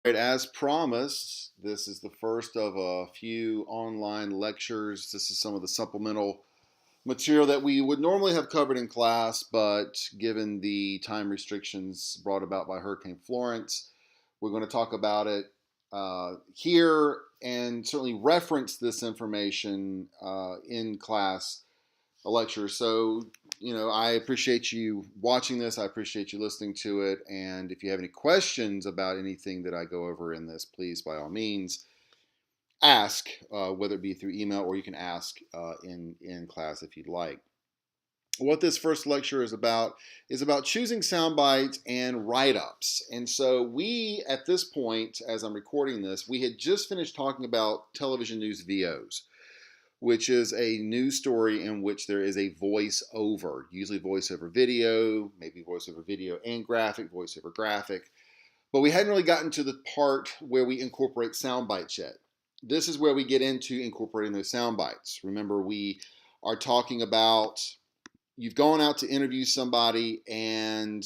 Right, as promised, this is the first of a few online lectures. This is some of the supplemental material that we would normally have covered in class, but given the time restrictions brought about by Hurricane Florence, we're going to talk about it here and certainly reference this information in class a lecture. So, I appreciate you watching this. I appreciate you listening to it. And if you have any questions about anything that I go over in this, please, by all means, ask, whether it be through email or you can ask in class if you'd like. What this first lecture is about choosing sound bites and write-ups. And so we, at this point, as I'm recording this, we had just finished talking about television news VOs, which is a news story in which there is a voiceover, usually voiceover video, maybe voiceover video and graphic, voiceover graphic. But we hadn't really gotten to the part where we incorporate sound bites yet. This is where we get into incorporating those sound bites. Remember, we are talking about you've gone out to interview somebody and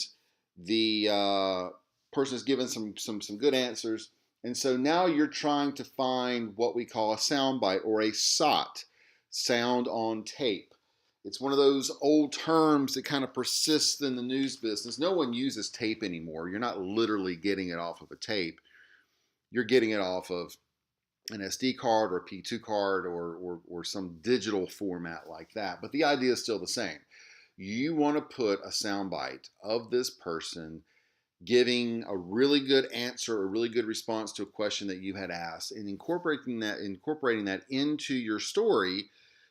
the person has given some good answers. And so now you're trying to find what we call a soundbite or a SOT, sound on tape. It's one of those old terms that kind of persists in the news business. No one uses tape anymore. You're not literally getting it off of a tape. You're getting it off of an SD card or a P2 card or some digital format like that. But the idea is still the same. You want to put a soundbite of this person giving a really good answer, a really good response to a question that you had asked, and incorporating that into your story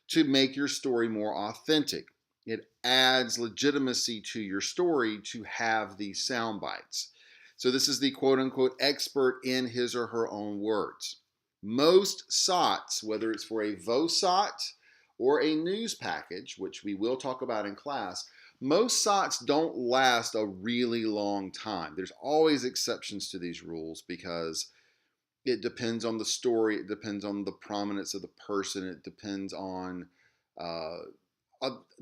to make your story more authentic. It adds legitimacy to your story to have these sound bites. So this is the quote unquote expert in his or her own words. Most SOTs, whether it's for a VOSOT or a news package, which we will talk about in class, most SOTs don't last a really long time. There's always exceptions to these rules because it depends on the story, it depends on the prominence of the person, it depends on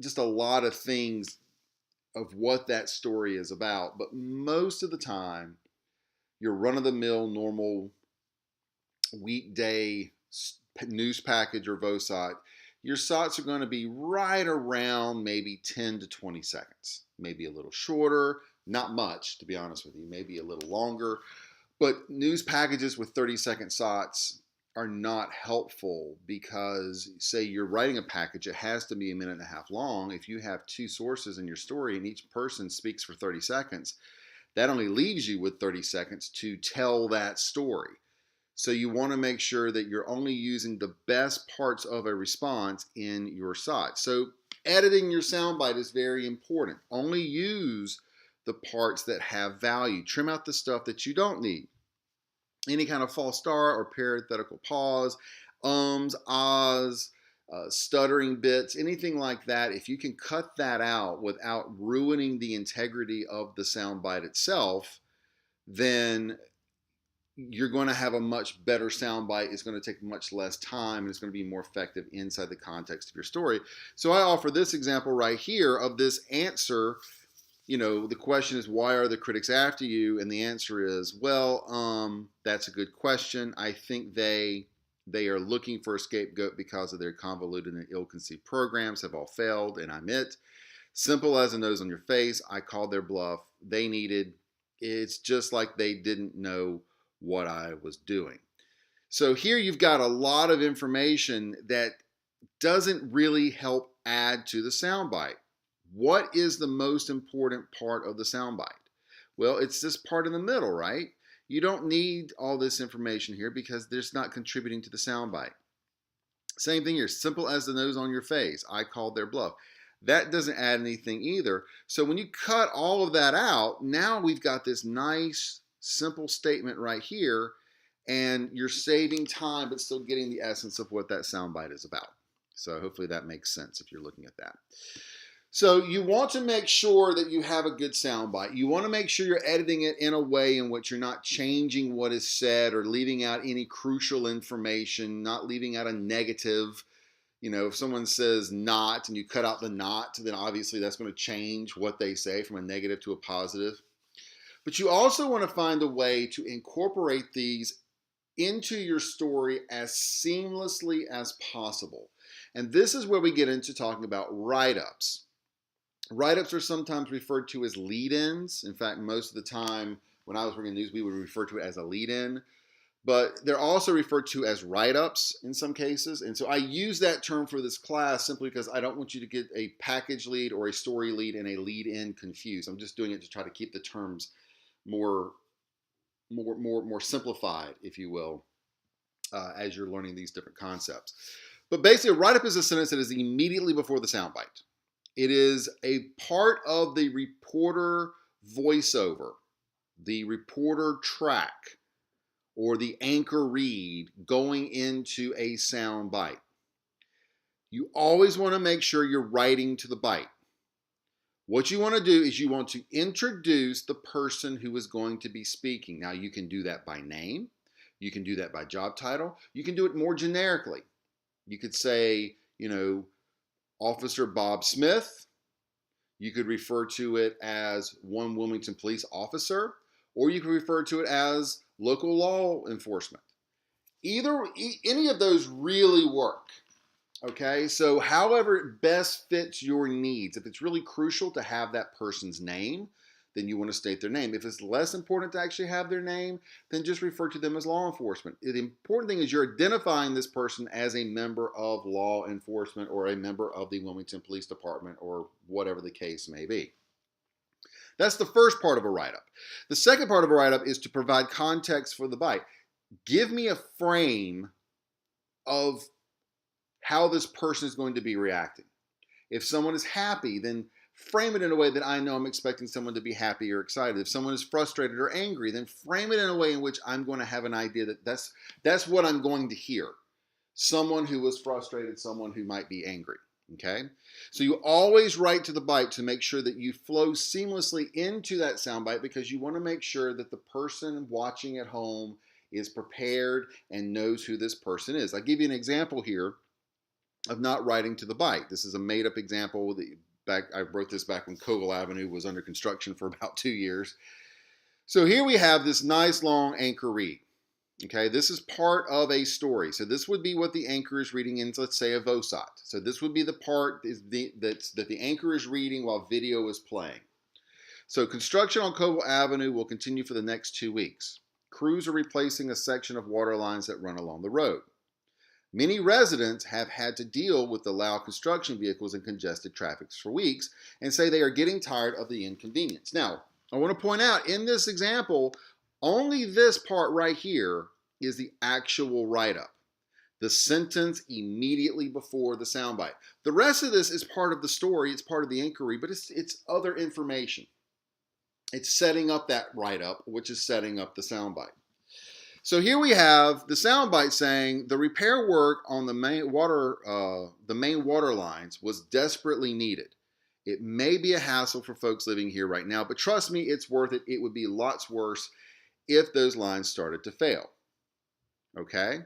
just a lot of things of what that story is about. But most of the time, your run-of-the-mill normal weekday news package or VOSOT, your SOTs are going to be right around maybe 10 to 20 seconds, maybe a little shorter, not much, to be honest with you, maybe a little longer. But news packages with 30-second SOTs are not helpful because, say you're writing a package, it has to be a minute and a half long. If you have two sources in your story and each person speaks for 30 seconds, that only leaves you with 30 seconds to tell that story. So you want to make sure that you're only using the best parts of a response in your SOT. So editing your soundbite is very important. Only use the parts that have value. Trim out the stuff that you don't need. Any kind of false start or parenthetical pause, ahs, stuttering bits, anything like that, if you can cut that out without ruining the integrity of the soundbite itself, then you're going to have a much better soundbite. It's going to take much less time and it's going to be more effective inside the context of your story. So I offer this example right here of this answer. The question is, why are the critics after you? And the answer is, well, that's a good question. I think they are looking for a scapegoat because of their convoluted and ill-conceived programs have all failed, and I'm it. Simple as a nose on your face. I called their bluff. It's just like they didn't know what I was doing. So here you've got a lot of information that doesn't really help add to the soundbite. What is the most important part of the soundbite? Well, it's this part in the middle, right? You don't need all this information here because there's not contributing to the soundbite. Same thing here, simple as the nose on your face. I called their bluff. That doesn't add anything either. So when you cut all of that out, now we've got this nice simple statement right here, and you're saving time but still getting the essence of what that soundbite is about. So hopefully that makes sense if you're looking at that. So you want to make sure that you have a good soundbite. You want to make sure you're editing it in a way in which you're not changing what is said or leaving out any crucial information, not leaving out a negative. If someone says not and you cut out the not, then obviously that's going to change what they say from a negative to a positive. But you also want to find a way to incorporate these into your story as seamlessly as possible. And this is where we get into talking about write-ups. Write-ups are sometimes referred to as lead-ins. In fact, most of the time when I was working in news, we would refer to it as a lead-in. But they're also referred to as write-ups in some cases. And so I use that term for this class simply because I don't want you to get a package lead or a story lead and a lead-in confused. I'm just doing it to try to keep the terms more simplified, if you will, as you're learning these different concepts. But basically, a write-up is a sentence that is immediately before the soundbite. It is a part of the reporter voiceover, the reporter track, or the anchor read going into a soundbite. You always want to make sure you're writing to the bite. What you want to do is you want to introduce the person who is going to be speaking. Now, you can do that by name. You can do that by job title. You can do it more generically. You could say, Officer Bob Smith. You could refer to it as one Wilmington police officer, or you could refer to it as local law enforcement. Any of those really work. Okay, so however it best fits your needs. If it's really crucial to have that person's name, then you want to state their name. If it's less important to actually have their name, then just refer to them as law enforcement. The important thing is you're identifying this person as a member of law enforcement or a member of the Wilmington Police Department or whatever the case may be. That's the first part of a write-up. The second part of a write-up is to provide context for the bite. Give me a frame of how this person is going to be reacting. If someone is happy, then frame it in a way that I know I'm expecting someone to be happy or excited. If someone is frustrated or angry, then frame it in a way in which I'm going to have an idea that that's what I'm going to hear. Someone who was frustrated, someone who might be angry. Okay? So you always write to the bite to make sure that you flow seamlessly into that soundbite because you want to make sure that the person watching at home is prepared and knows who this person is. I'll give you an example here of not writing to the bite. This is a made-up example. I wrote this back when Cogle Avenue was under construction for about 2 years. So here we have this nice long anchor read. Okay, this is part of a story. So this would be what the anchor is reading in, let's say, a VOSOT. So this would be the part that the anchor is reading while video is playing. So construction on Cogle Avenue will continue for the next 2 weeks. Crews are replacing a section of water lines that run along the road. Many residents have had to deal with the loud construction vehicles and congested traffic for weeks and say they are getting tired of the inconvenience. Now, I want to point out in this example, only this part right here is the actual write-up. The sentence immediately before the soundbite. The rest of this is part of the story, it's part of the inquiry, but it's other information. It's setting up that write-up, which is setting up the soundbite. So here we have the soundbite saying the repair work on the main water lines was desperately needed. It may be a hassle for folks living here right now, but trust me, it's worth it. It would be lots worse if those lines started to fail. Okay?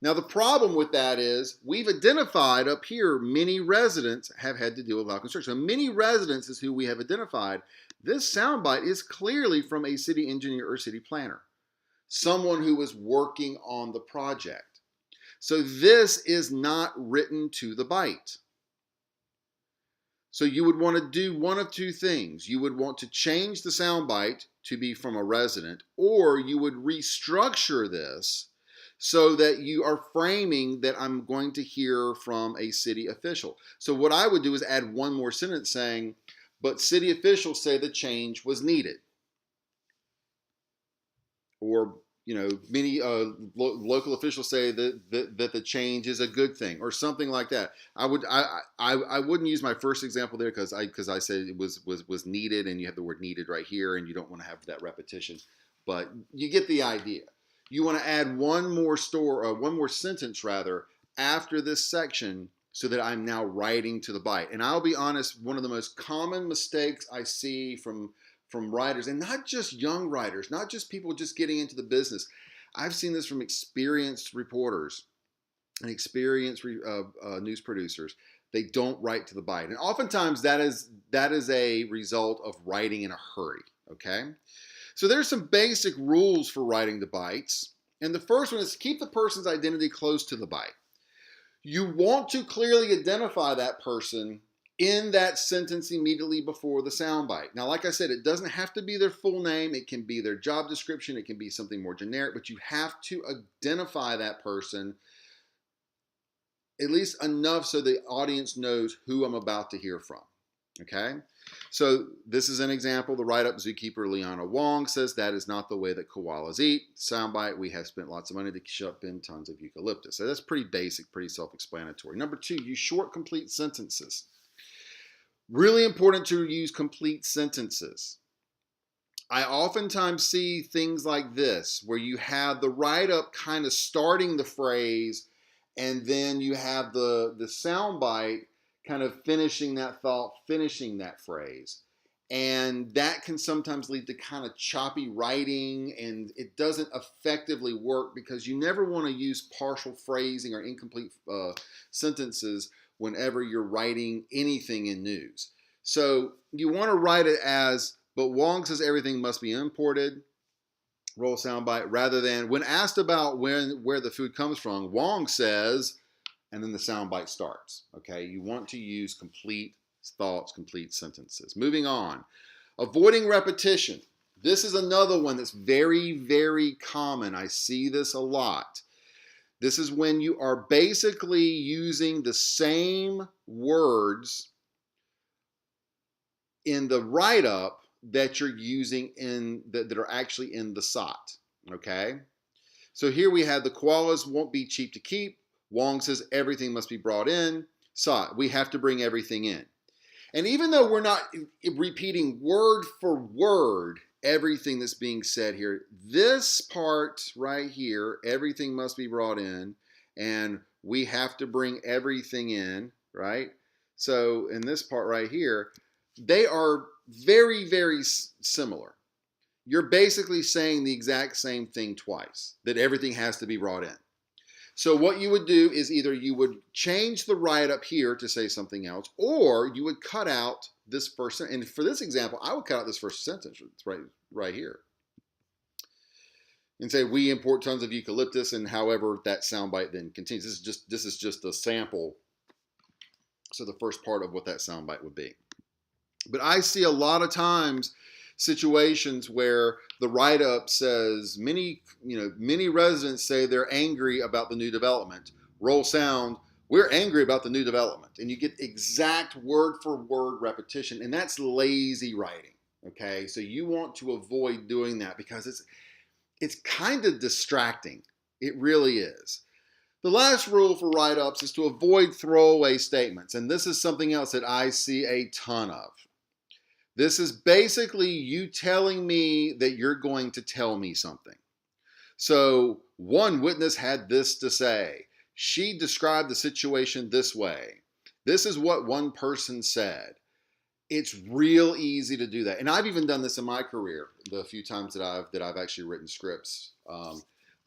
Now the problem with that is we've identified up here many residents have had to deal with loud construction. So many residents is who we have identified. This soundbite is clearly from a city engineer or city planner. Someone who was working on the project. So this is not written to the bite. So you would want to do one of two things. You would want to change the soundbite to be from a resident, or you would restructure this so that you are framing that I'm going to hear from a city official. So what I would do is add one more sentence saying, but city officials say the change was needed. Or, many local officials say that the change is a good thing, or something like that. I wouldn't use my first example there because I said it was needed, and you have the word needed right here, and you don't want to have that repetition. But you get the idea. You want to add one more sentence after this section so that I'm now writing to the bite. And I'll be honest, one of the most common mistakes I see from writers, and not just young writers, not just people just getting into the business. I've seen this from experienced reporters and experienced news producers. They don't write to the bite. And oftentimes that is a result of writing in a hurry, okay? So there's some basic rules for writing the bites. And the first one is to keep the person's identity close to the bite. You want to clearly identify that person in that sentence immediately before the soundbite. Now, like I said, it doesn't have to be their full name. It can be their job description. It can be something more generic, but you have to identify that person at least enough so the audience knows who I'm about to hear from. Okay? So this is an example. The write-up, zookeeper Liana Wong says, that is not the way that koalas eat. Soundbite, we have spent lots of money to shove in tons of eucalyptus. So that's pretty basic, pretty self-explanatory. Number 2, use short, complete sentences. Really important to use complete sentences. I oftentimes see things like this, where you have the write-up kind of starting the phrase, and then you have the soundbite kind of finishing that thought, finishing that phrase. And that can sometimes lead to kind of choppy writing, and it doesn't effectively work because you never want to use partial phrasing or incomplete sentences whenever you're writing anything in news. So you want to write it as, but Wong says everything must be imported, roll soundbite, rather than when asked about where the food comes from, Wong says, and then the soundbite starts. Okay, you want to use complete thoughts, complete sentences. Moving on, avoiding repetition. This is another one that's very, very common. I see this a lot. This is when you are basically using the same words in the write-up that you're using that are actually in the SOT. Okay, so here we have the koalas won't be cheap to keep. Wong says everything must be brought in. SOT, we have to bring everything in. And even though we're not repeating word for word everything that's being said here, this part right here, everything must be brought in, and we have to bring everything in, right? So in this part right here, they are very, very similar. You're basically saying the exact same thing twice, that everything has to be brought in. So what you would do is either you would change the write-up here to say something else, or you would cut out this first sentence. And for this example, I would cut out this first sentence right here. And say, we import tons of eucalyptus, and however that soundbite then continues. This is just a sample. So the first part of what that soundbite would be. But I see a lot of times situations where the write-up says many residents say they're angry about the new development. Roll sound, we're angry about the new development. And you get exact word for word repetition, and that's lazy writing. Okay, so you want to avoid doing that because it's kind of distracting. It really is. The last rule for write-ups is to avoid throwaway statements, and this is something else that I see a ton of. This is basically you telling me that you're going to tell me something. So one witness had this to say. She described the situation this way. This is what one person said. It's real easy to do that. And I've even done this in my career, the few times that I've actually written scripts,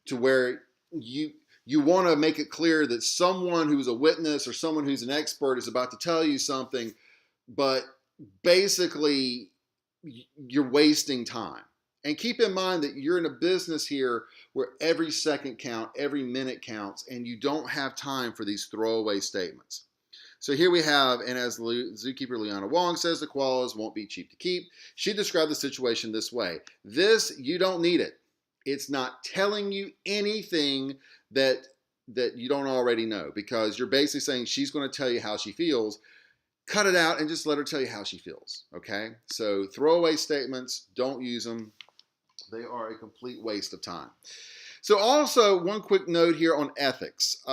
to where you want to make it clear that someone who's a witness or someone who's an expert is about to tell you something, but basically you're wasting time. And keep in mind that you're in a business here where every second counts, every minute counts, and you don't have time for these throwaway statements. So here we have, and as zookeeper Liana Wong says, the koalas won't be cheap to keep. She described the situation this way. This, you don't need it. It's not telling you anything that you don't already know, because you're basically saying she's going to tell you how she feels. Cut it out and just let her tell you how she feels, okay? So throwaway statements, don't use them. They are a complete waste of time. So also, one quick note here on ethics.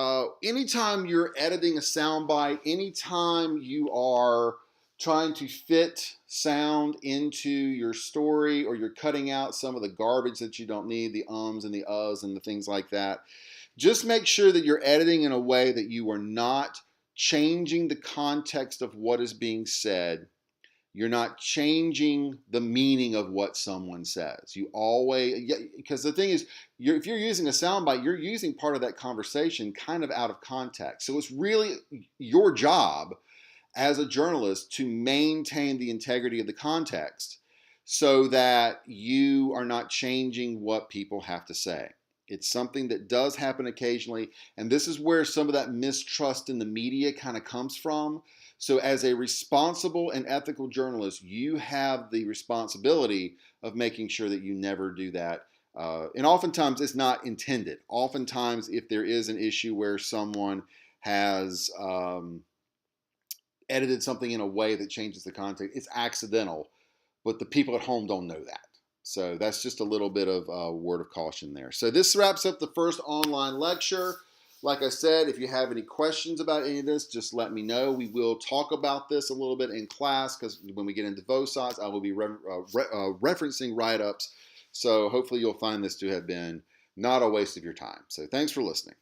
Anytime you're editing a soundbite, anytime you are trying to fit sound into your story, or you're cutting out some of the garbage that you don't need, the ums and the uhs and the things like that, just make sure that you're editing in a way that you are not changing the context of what is being said. You're not changing the meaning of what someone says. You always, because the thing is, if you're using a soundbite, you're using part of that conversation kind of out of context. So it's really your job as a journalist to maintain the integrity of the context. so that you are not changing what people have to say. It's something that does happen occasionally, and this is where some of that mistrust in the media kind of comes from. So, as a responsible and ethical journalist, you have the responsibility of making sure that you never do that. And oftentimes, it's not intended. Oftentimes, if there is an issue where someone has edited something in a way that changes the content, it's accidental, but the people at home don't know that. So that's just a little bit of a word of caution there. So this wraps up the first online lecture. Like I said, if you have any questions about any of this, just let me know. We will talk about this a little bit in class, because when we get into VOSOTs, I will be referencing write-ups. So hopefully you'll find this to have been not a waste of your time. So thanks for listening.